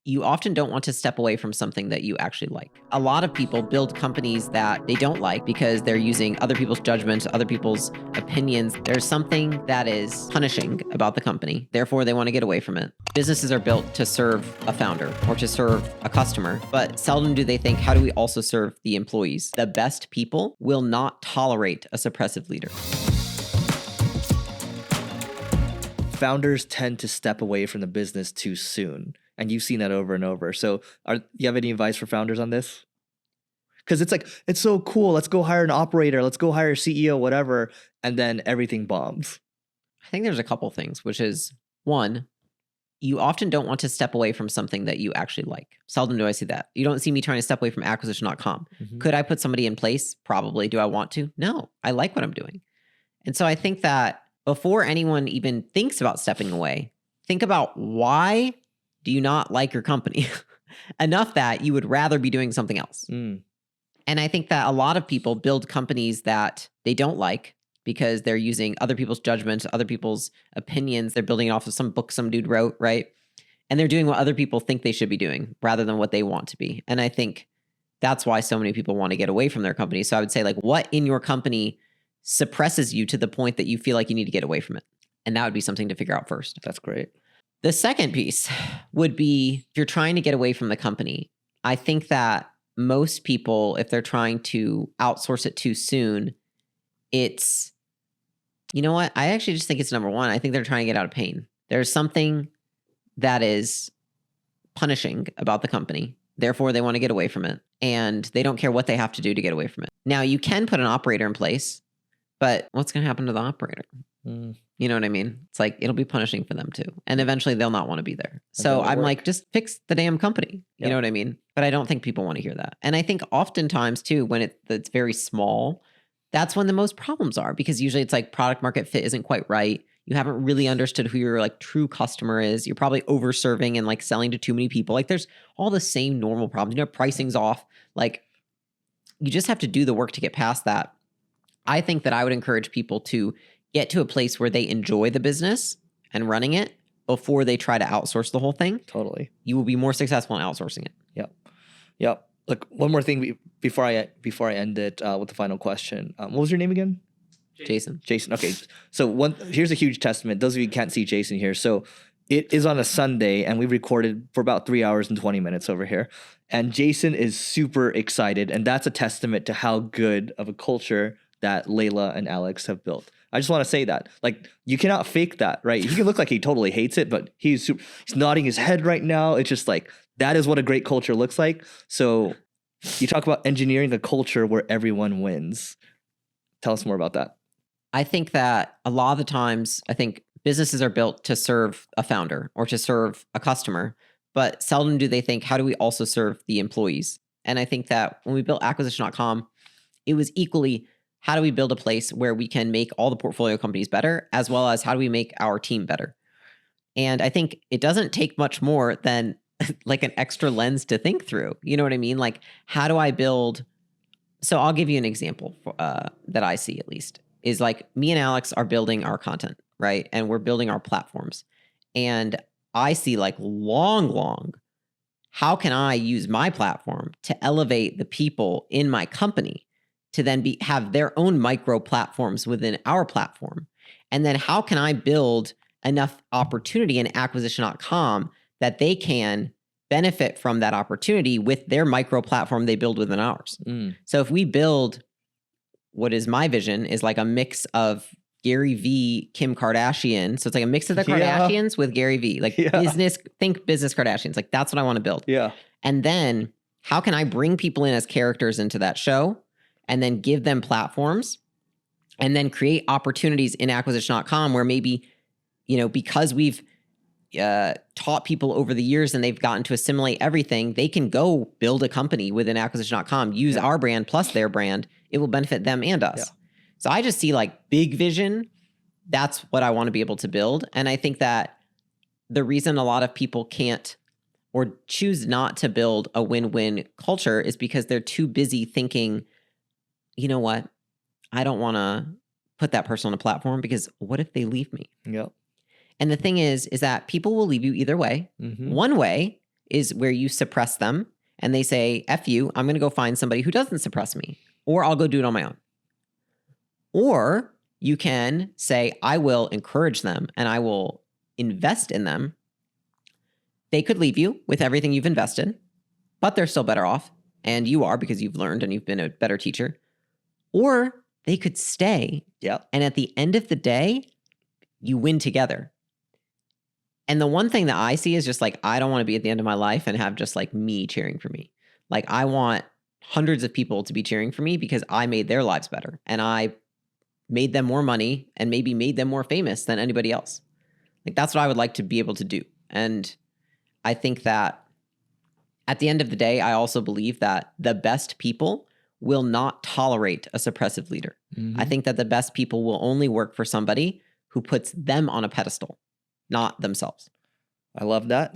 you often don't want to step away from something that you actually like. A lot of people build companies that they don't like because they're using other people's judgments, other people's opinions. There's something that is punishing about the company. Therefore, they want to get away from it. Businesses are built to serve a founder or to serve a customer, but seldom do they think, how do we also serve the employees? The best people will not tolerate a suppressive leader. Founders tend to step away from the business too soon. And you've seen that over and over. So do you have any advice for founders on this? Because it's like, it's so cool. Let's go hire an operator. Let's go hire a CEO, whatever. And then everything bombs. I think there's a couple things, which is one, you often don't want to step away from something that you actually like. Seldom do I see that. You don't see me trying to step away from acquisition.com. Could I put somebody in place? Probably. Do I want to? No, I like what I'm doing. And so I think that before anyone even thinks about stepping away, think about why do you not like your company enough that you would rather be doing something else. And I think that a lot of people build companies that they don't like because they're using other people's judgments, other people's opinions. They're building it off of some book some dude wrote, right? And they're doing what other people think they should be doing rather than what they want to be. And I think that's why so many people want to get away from their company. So I would say, like, what in your company suppresses you to the point that you feel like you need to get away from it? And that would be something to figure out first. That's great. The second piece would be, if you're trying to get away from the company, I think that most people, if they're trying to outsource it too soon, it's, you know what? I actually just think it's number one. I think they're trying to get out of pain. There's something that is punishing about the company. Therefore, they want to get away from it. And they don't care what they have to do to get away from it. Now, you can put an operator in place, but what's going to happen to the operator? You know what I mean? It's like, it'll be punishing for them too. And eventually they'll not want to be there. So I'm like, just fix the damn company. You know what I mean? But I don't think people want to hear that. And I think oftentimes too, when it's very small, that's when the most problems are, because usually it's like product market fit isn't quite right. You haven't really understood who your like true customer is. You're probably overserving and like selling to too many people. Like there's all the same normal problems. You know, pricing's off. Like you just have to do the work to get past that. I think that I would encourage people to get to a place where they enjoy the business and running it before they try to outsource the whole thing. Totally. You will be more successful in outsourcing it. Yep. Look, one more thing before I end it with the final question. What was your name again? Jason. Okay. So here's a huge testament. Those of you who can't see Jason here. So it is on a Sunday and we recorded for about 3 hours and 20 minutes over here. And Jason is super excited. And that's a testament to how good of a culture that Leila and Alex have built. I just want to say that. Like, you cannot fake that, right? He can look like he totally hates it, but he's nodding his head right now. It's just like, that is what a great culture looks like. So you talk about engineering a culture where everyone wins. Tell us more about that. I think that a lot of the times, I think businesses are built to serve a founder or to serve a customer, but seldom do they think, how do we also serve the employees? And I think that when we built acquisition.com, it was equally, how do we build a place where we can make all the portfolio companies better, as well as how do we make our team better? And I think it doesn't take much more than like an extra lens to think through. You know what I mean? Like, how do I build? So I'll give you an example that I see, at least, is like me and Alex are building our content, right? And we're building our platforms. And I see like long, how can I use my platform to elevate the people in my company to then have their own micro platforms within our platform? And then how can I build enough opportunity in acquisition.com that they can benefit from that opportunity with their micro platform they build within ours? So if we build, what is my vision is like a mix of Gary V, Kim Kardashian. So it's like a mix of the Kardashians with Gary V, like think business Kardashians. Like that's what I want to build. And then how can I bring people in as characters into that show and then give them platforms and then create opportunities in acquisition.com where maybe, you know, because we've taught people over the years and they've gotten to assimilate everything, they can go build a company within acquisition.com, use our brand plus their brand. It will benefit them and us. So I just see like big vision. That's what I want to be able to build. And I think that the reason a lot of people can't or choose not to build a win-win culture is because they're too busy thinking, you know what? I don't want to put that person on a platform because what if they leave me? And the thing is that people will leave you either way. One way is where you suppress them and they say, F you, I'm going to go find somebody who doesn't suppress me, or I'll go do it on my own. Or you can say, I will encourage them and I will invest in them. They could leave you with everything you've invested, but they're still better off. And you are, because you've learned and you've been a better teacher. Or they could stay. Yeah. And at the end of the day, you win together. And the one thing that I see is just like, I don't want to be at the end of my life and have just like me cheering for me. Like, I want hundreds of people to be cheering for me because I made their lives better and I made them more money and maybe made them more famous than anybody else. Like, that's what I would like to be able to do. And I think that at the end of the day, I also believe that the best people will not tolerate a suppressive leader. I think that the best people will only work for somebody who puts them on a pedestal, not themselves. I love that.